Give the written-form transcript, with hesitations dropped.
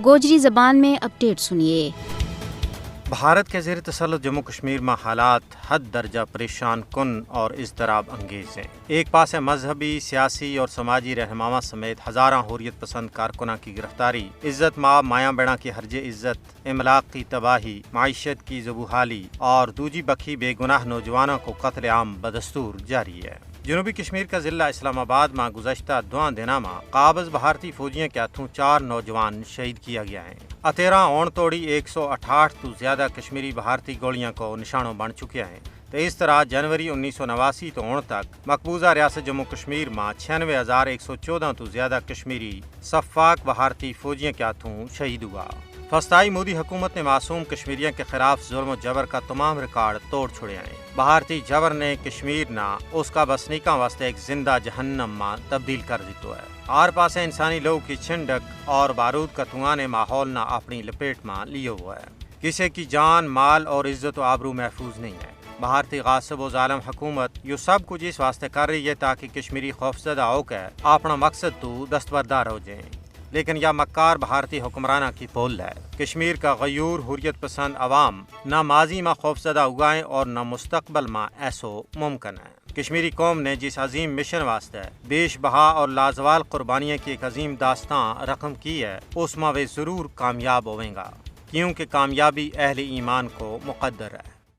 گوجری زبان میں اپڈیٹ سنیے۔ بھارت کے زیر تسلط جموں کشمیر میں حالات حد درجہ پریشان کن اور اضطراب انگیز ہیں۔ ایک پاس مذہبی، سیاسی اور سماجی رہنماؤں سمیت ہزاراں حریت پسند کارکنوں کی گرفتاری، عزت مآب مایاں بیڑاں کی ہرج عزت، املاک کی تباہی، معیشت کی زبوحالی اور دوجی بکھی بے گناہ نوجوانوں کو قتل عام بدستور جاری ہے۔ جنوبی کشمیر کا ضلع اسلام آباد میں گزشتہ 2 دنوں میں قابض بھارتی فوجیوں کے ہاتھوں 4 نوجوان شہید کیا گیا ہیں۔ 13 اون توڑی 168 تو زیادہ کشمیری بھارتی گولیاں کو نشانوں بن چکے ہیں۔ تو اس طرح جنوری 1989 تو اون تک مقبوضہ ریاست جموں کشمیر میں 96,114 تو زیادہ کشمیری سفاک بھارتی فوجیوں کے ہاتھوں شہید ہوا۔ فسطائی مودی حکومت نے معصوم کشمیریوں کے خلاف ظلم و جبر کا تمام ریکارڈ توڑ چھوڑے ہیں۔ بھارتی جبر نے کشمیر نہ اس کا بسنیکاں واسطے ایک زندہ جہنم میں تبدیل کر دیتا ہے۔ آر پاس انسانی لوگوں کی چھنڈک اور بارود کا دھواں نے ماحول نہ اپنی لپیٹ میں لیے ہوا ہے۔ کسی کی جان، مال اور عزت و آبرو محفوظ نہیں ہے۔ بھارتی غاصب و ظالم حکومت یہ سب کچھ اس واسطے کر رہی ہے تاکہ کشمیری خوفزدہ ہو کے اپنا مقصد تو دستبردار ہو جائیں، لیکن یہ مکار بھارتی حکمرانہ کی پول ہے۔ کشمیر کا غیور حریت پسند عوام نہ ماضی میں خوفزدہ ہوگائیں اور نہ مستقبل میں ایسو ممکن ہے۔ کشمیری قوم نے جس عظیم مشن واسطے بیش بہا اور لازوال قربانیاں کی ایک عظیم داستان رقم کی ہے، اس میں وہ ضرور کامیاب ہوئیں گا، کیونکہ کامیابی اہل ایمان کو مقدر ہے۔